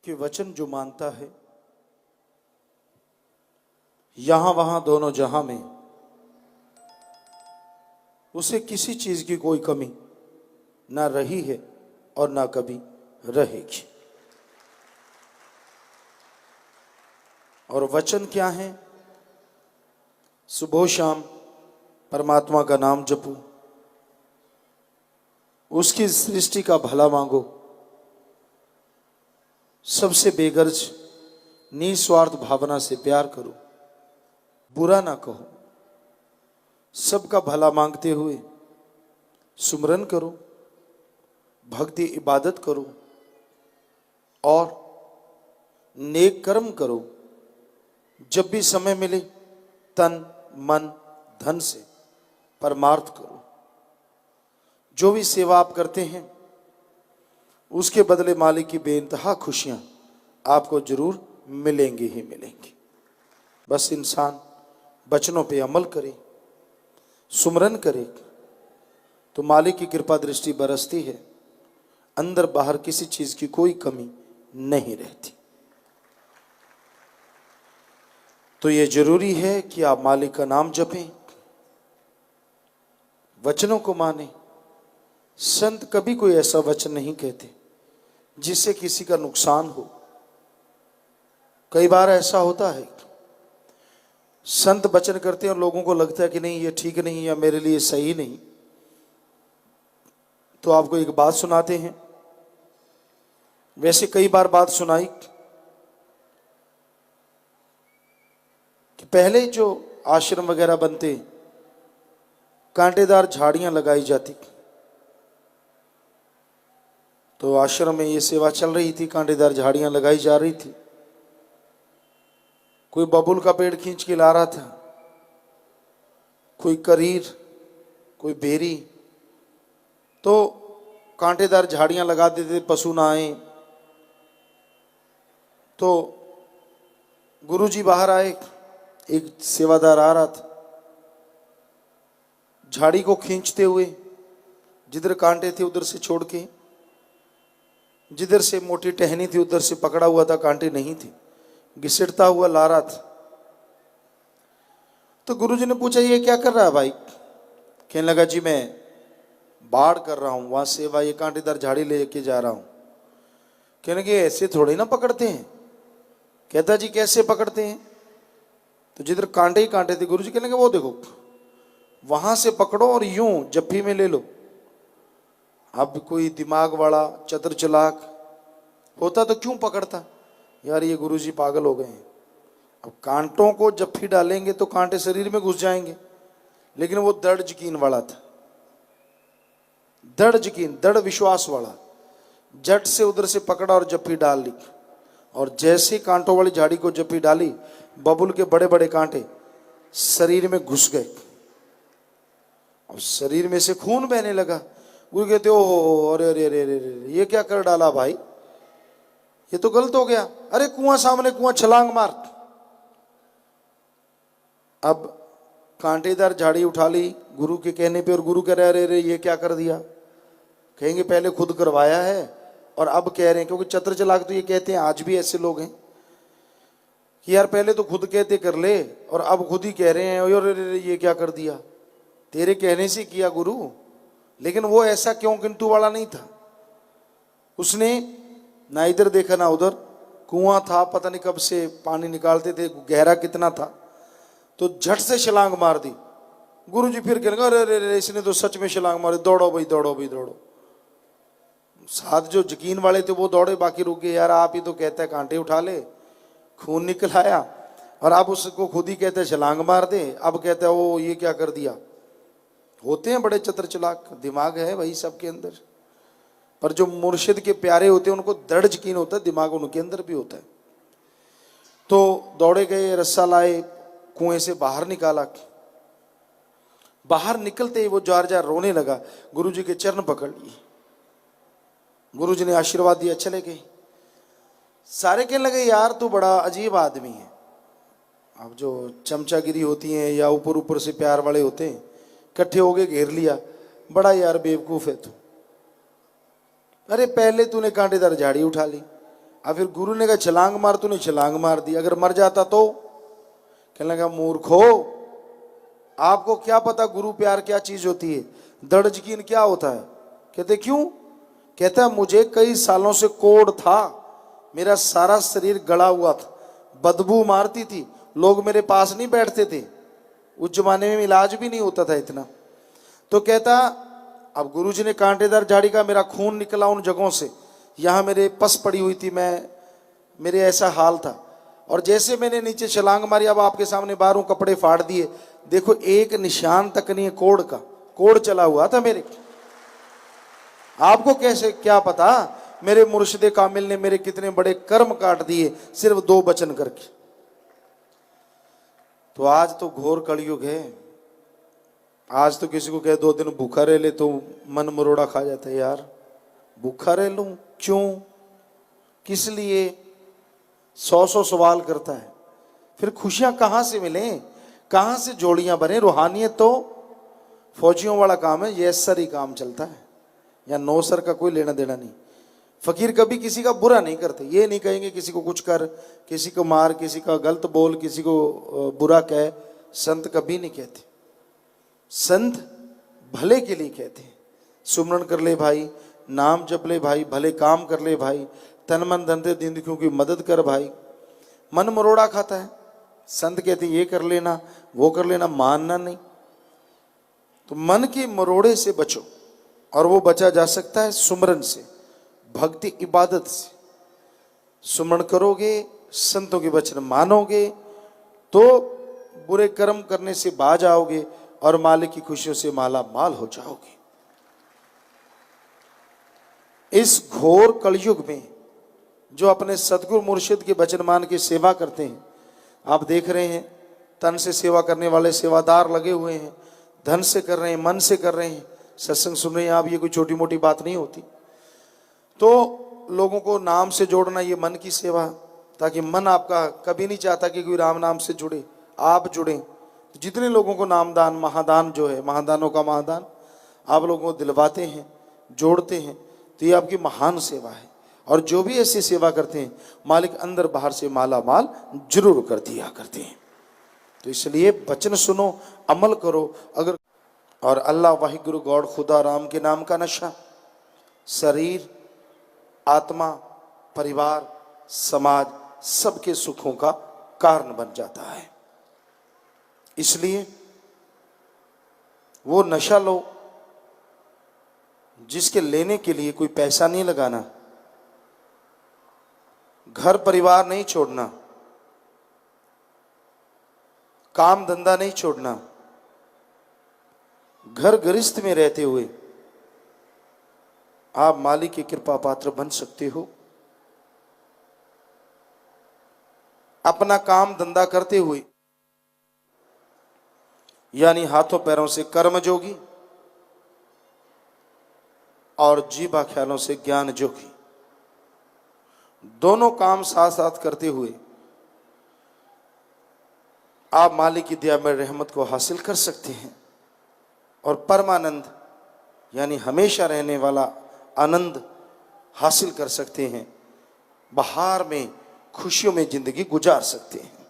कि वचन जो मानता है यहां वहां दोनों जहां में उसे किसी चीज की कोई कमी ना रही है और ना कभी रहेगी। और वचन क्या है? सुबह शाम परमात्मा का नाम जपो, उसकी सृष्टि का भला मांगो, सबसे बेगर्ज निस्वार्थ भावना से प्यार करो, बुरा ना कहो, सबका भला मांगते हुए सुमरन करो, भक्ति इबादत करो और नेक कर्म करो। जब भी समय मिले तन मन धन से परमार्थ करो। जो भी सेवा आप करते हैं उसके बदले मालिक की बेइंतहा खुशियां आपको जरूर मिलेंगी ही मिलेंगी। बस इंसान वचनों पे अमल करे, सुमरन करे तो मालिक की कृपा दृष्टि बरसती है, अंदर बाहर किसी चीज की कोई कमी नहीं रहती। तो ये जरूरी है कि आप मालिक का नाम जपें, वचनों को माने। संत कभी कोई ऐसा वचन नहीं कहते जिससे किसी का नुकसान हो। कई बार ऐसा होता है संत वचन करते हैं और लोगों को लगता है कि नहीं ये ठीक नहीं या मेरे लिए सही नहीं, तो आपको एक बात सुनाते हैं। वैसे कई बार बात सुनाई कि पहले जो आश्रम वगैरह बनते कांटेदार झाड़ियां लगाई जाती, तो आश्रम में ये सेवा चल रही थी, कांटेदार झाड़ियां लगाई जा रही थी। कोई बबूल का पेड़ खींच के ला रहा था, कोई करीर, कोई बेरी, तो कांटेदार झाड़ियां लगा देते पशु ना आए। तो गुरुजी बाहर आए, एक सेवादार आ रहा था, झाड़ी को खींचते हुए जिधर कांटे थे उधर से छोड़ के, जिधर से मोटी टहनी थी उधर से पकड़ा हुआ था, कांटे नहीं थे, घिसटता हुआ ला रहा था। तो गुरुजी ने पूछा ये क्या कर रहा है भाई? कहने लगा जी मैं बाढ़ कर रहा हूं, वहां सेवा, ये कांटेदार झाड़ी लेके जा रहा हूं। कहने लगे ऐसे थोड़ी ना पकड़ते हैं। कहता जी कैसे पकड़ते हैं? तो जिधर कांटे ही कांटे थे गुरुजी कहने लगे वो देखो वहां से पकड़ो और यूं जप्फी में ले लो। अब कोई दिमाग वाला चतुर चालाक होता तो क्यों पकड़ता? यार ये गुरुजी पागल हो गए हैं। अब कांटों को जप्फी डालेंगे तो कांटे शरीर में घुस जाएंगे, लेकिन वो दृढ़ यकीन वाला था, दृढ़ यकीन, दृढ़ विश्वास वाला। झट से उधर से पकड़ा और जप्फी डाल ली, और जैसे कांटों वाली झाड़ी को जप्फी डाली, बबुल के बड़े बड़े कांटे शरीर में घुस गए और शरीर में से खून बहने लगा। गुरु कहते ओ अरे अरे अरे अरे ये क्या कर डाला भाई, ये तो गलत हो गया। अरे कुआं सामने, कुआं, छलांग मार। अब कांटेदार झाड़ी उठा ली गुरु के कहने पे, और गुरु कह रहे अरे अरे ये क्या कर दिया। कहेंगे पहले खुद करवाया है और अब कह रहे हैं, क्योंकि चतुर चालाक तो ये कहते हैं, आज भी ऐसे लोग हैं कि यार पहले तो खुद कहते कर ले और अब खुद ही कह रहे हैं अरे ये क्या कर दिया। तेरे कहने से किया गुरु, लेकिन वो ऐसा क्यों किंतु वाला नहीं था। उसने ना इधर देखा ना उधर, कुआं था, पता नहीं कब से पानी निकालते थे, गहरा कितना था, तो झट से छलांग मार दी। गुरुजी फिर कहने अरे अरे इसने तो सच में छलांग मारी, दौड़ो भाई दौड़ो भाई दौड़ो। साथ जो यकीन वाले थे वो दौड़े, बाकी रुक गए। यार आप ही तो कहते हैं कांटे उठा ले, खून निकल आया, और आप उसको खुद ही कहते हैं छलांग मार दे, अब कहते हैं ओ ये क्या कर दिया। होते हैं बड़े चतुर चालाक, दिमाग है भाई सबके अंदर, पर जो मुर्शिद के प्यारे होते हैं उनको दृढ़ यकीन होता है, दिमाग उनके अंदर भी होता है। तो दौड़े गए, रस्सा लाए, कुएं से बाहर निकाला। बाहर निकलते ही वो जार जार रोने लगा, गुरुजी के चरण पकड़ लिए, गुरुजी ने आशीर्वाद दिया, चले गए। सारे कहने लगे यार तू बड़ा अजीब आदमी है। अब जो चमचागिरी होती है या ऊपर ऊपर से प्यार वाले होते हैं, इकट्ठे हो गए, घेर लिया, बड़ा यार बेवकूफ है तू। अरे पहले तूने कांटेदार झाड़ी उठा ली, अब फिर गुरु ने कहा छलांग मार, तूने छलांग मार दी, अगर मर जाता तो? कहने लगा मूर्खो, आपको क्या पता गुरु प्यार क्या चीज होती है, दृढ़ यकीन क्या होता है? कहते क्यों? कहता मुझे कई सालों से कोढ़ था, मेरा सारा शरीर गला हुआ था, बदबू मारती थी, लोग मेरे पास नहीं बैठते थे, उस जमाने में इलाज भी नहीं होता था इतना। तो कहता अब गुरुजी ने कांटेदार झाड़ी का, मेरा खून निकला उन जगहों से, यहाँ मेरे पस पड़ी हुई थी, मेरे ऐसा हाल था, और जैसे मैंने नीचे छलांग मारी, अब आपके सामने बाहरों कपड़े फाड़ दिए, देखो एक निशान तक नहीं है कोढ़ का, कोढ़ चला हुआ था मेरे। आपको कैसे क्या पता मेरे मुर्शिदे कामिल ने मेरे कितने बड़े कर्म काट दिए सिर्फ 2 वचन करके। तो आज तो घोर कलयुग है, आज तो किसी को कहे 2 दिन भूखा रह ले तो मन मरोड़ा खा जाता है, यार भूखा रह लूं क्यों, किस लिए, 100 सवाल करता है। फिर खुशियां कहां से मिलें, कहां से जोड़ियां बने? रूहानियत तो फौजियों वाला काम है, यस सर ही काम चलता है, या नो सर का कोई लेना देना नहीं। फकीर कभी किसी का बुरा नहीं करते, ये नहीं कहेंगे किसी को कुछ कर, किसी को मार, किसी का गलत बोल, किसी को बुरा कहे, संत कभी नहीं कहते। संत भले के लिए कहते हैं, सुमरन कर ले भाई, नाम जप ले भाई, भले काम कर ले भाई, तन मन धन दे दीन दुखियों की मदद कर भाई। मन मरोड़ा खाता है, संत कहते हैं ये कर लेना वो कर लेना, मानना नहीं। तो मन के मरोड़े से बचो, और वो बचा जा सकता है सुमरन से, भक्ति इबादत से। सुमरण करोगे, संतों के वचन मानोगे, तो बुरे कर्म करने से बाज आओगे और मालिक की खुशियों से माला माल हो जाओगे। इस घोर कलयुग में जो अपने सतगुरु मुर्शिद के वचन मान के सेवा करते हैं, आप देख रहे हैं तन से सेवा करने वाले सेवादार लगे हुए हैं, धन से कर रहे हैं, मन से कर रहे हैं, सत्संग सुन रहे हैं आप, ये कोई छोटी मोटी बात नहीं होती। तो लोगों को नाम से जोड़ना, ये मन की सेवा, ताकि मन आपका कभी नहीं चाहता कि कोई राम नाम से जुड़े, आप जुड़ें। तो जितने लोगों को नामदान, महादान जो है, महादानों का महादान आप लोगों को दिलवाते हैं, जोड़ते हैं, तो ये आपकी महान सेवा है। और जो भी ऐसी सेवा करते हैं, मालिक अंदर बाहर से माला माल जरूर कर दिया करते हैं। तो इसलिए वचन सुनो, अमल करो। अगर और अल्लाह वाहिगुरु गॉड खुदा राम के नाम का नशा शरीर, आत्मा, परिवार, समाज सबके सुखों का कारण बन जाता है। इसलिए वो नशा लो जिसके लेने के लिए कोई पैसा नहीं लगाना, घर परिवार नहीं छोड़ना, काम धंधा नहीं छोड़ना, घर गृहस्थ में रहते हुए आप मालिक की कृपा पात्र बन सकते हो। अपना काम धंधा करते हुए, यानी हाथों पैरों से कर्म जोगी और जीवा ख्यालों से ज्ञान जोगी, दोनों काम साथ साथ करते हुए आप मालिक की दया में रहमत को हासिल कर सकते हैं और परमानंद यानी हमेशा रहने वाला आनंद हासिल कर सकते हैं। बहार में खुशियों में जिंदगी गुजार सकते हैं।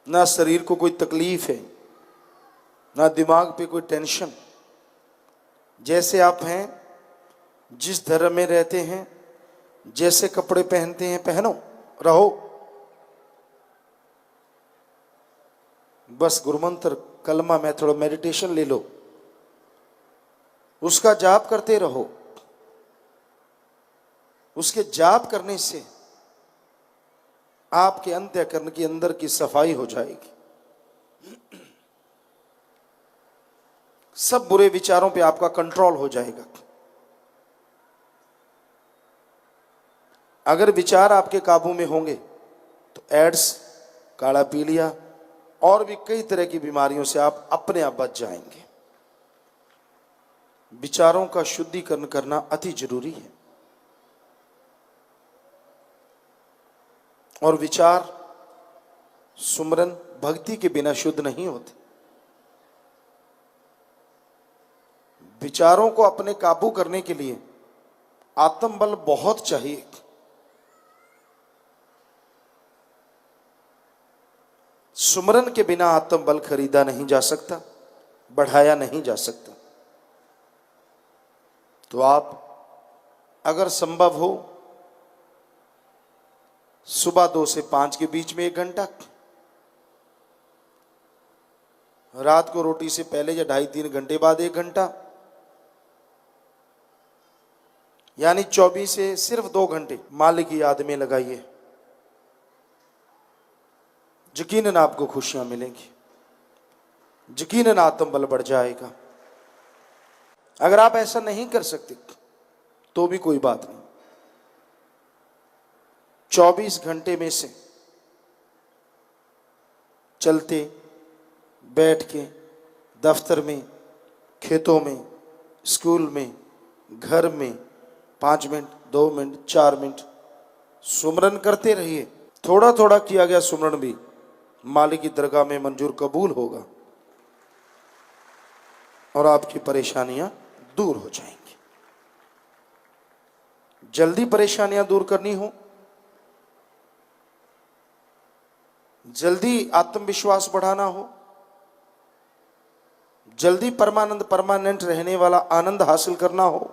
ना शरीर को कोई तकलीफ है, ना दिमाग पे कोई टेंशन। जैसे आप हैं, जिस धर्म में रहते हैं, जैसे कपड़े पहनते हैं, पहनो, रहो। बस गुरुमंत्र कलमा में थोड़ा मेडिटेशन ले लो, उसका जाप करते रहो। उसके जाप करने से आपके अंतःकरण के अंदर की सफाई हो जाएगी। सब बुरे विचारों पे आपका कंट्रोल हो जाएगा। अगर विचार आपके काबू में होंगे तो एड्स, काला पीलिया और भी कई तरह की बीमारियों से आप अपने आप बच जाएंगे। विचारों का शुद्धिकरण करना अति जरूरी है। और विचार सुमरन भक्ति के बिना शुद्ध नहीं होते। विचारों को अपने काबू करने के लिए आत्मबल बहुत चाहिए। सुमरन के बिना आत्मबल खरीदा नहीं जा सकता, बढ़ाया नहीं जा सकता। तो आप अगर संभव हो सुबह 2 से 5 के बीच में 1 घंटा, रात को रोटी से पहले या 2.5-3 घंटे बाद 1 घंटा, यानी 24 से सिर्फ 2 घंटे मालिक की याद में लगाइए। यकीनन आपको खुशियां मिलेंगी, यकीनन आत्मबल बढ़ जाएगा। अगर आप ऐसा नहीं कर सकते तो भी कोई बात नहीं, 24 घंटे में से चलते, बैठ के, दफ्तर में, खेतों में, स्कूल में, घर में 5 मिनट, 2 मिनट, 4 मिनट सुमरन करते रहिए। थोड़ा थोड़ा किया गया सुमरन भी मालिक की दरगाह में मंजूर कबूल होगा और आपकी परेशानियां दूर हो जाएंगी। जल्दी परेशानियां दूर करनी हो, जल्दी आत्मविश्वास बढ़ाना हो, जल्दी परमानेंट रहने वाला आनंद हासिल करना हो,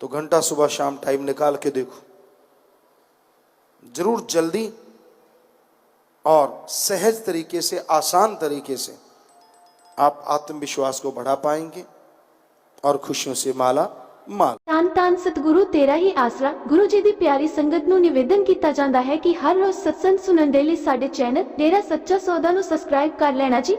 तो घंटा सुबह शाम टाइम निकाल के देखो। जरूर जल्दी और सहज तरीके से, आसान तरीके से आप आत्मविश्वास को बढ़ा पाएंगे और खुशियों से माला माल। ਧੰਨ ਧੰਨ ਸਤਿਗੁਰੂ ਤੇਰਾ ਹੀ ਆਸਰਾ। ਗੁਰੂ ਜੀ ਦੀ ਪਿਆਰੀ ਸੰਗਤ ਨੂੰ ਨਿਵੇਦਨ ਕੀਤਾ ਜਾਂਦਾ ਹੈ ਕਿ ਹਰ ਰੋਜ਼ ਸਤਸੰਗ ਸੁਣਨ ਦੇ ਲਈ ਸਾਡੇ ਚੈਨਲ ਡੇਰਾ ਸੱਚਾ ਸੌਦਾ ਨੂੰ ਸਬਸਕ੍ਰਾਈਬ ਕਰ ਲੈਣਾ ਜੀ।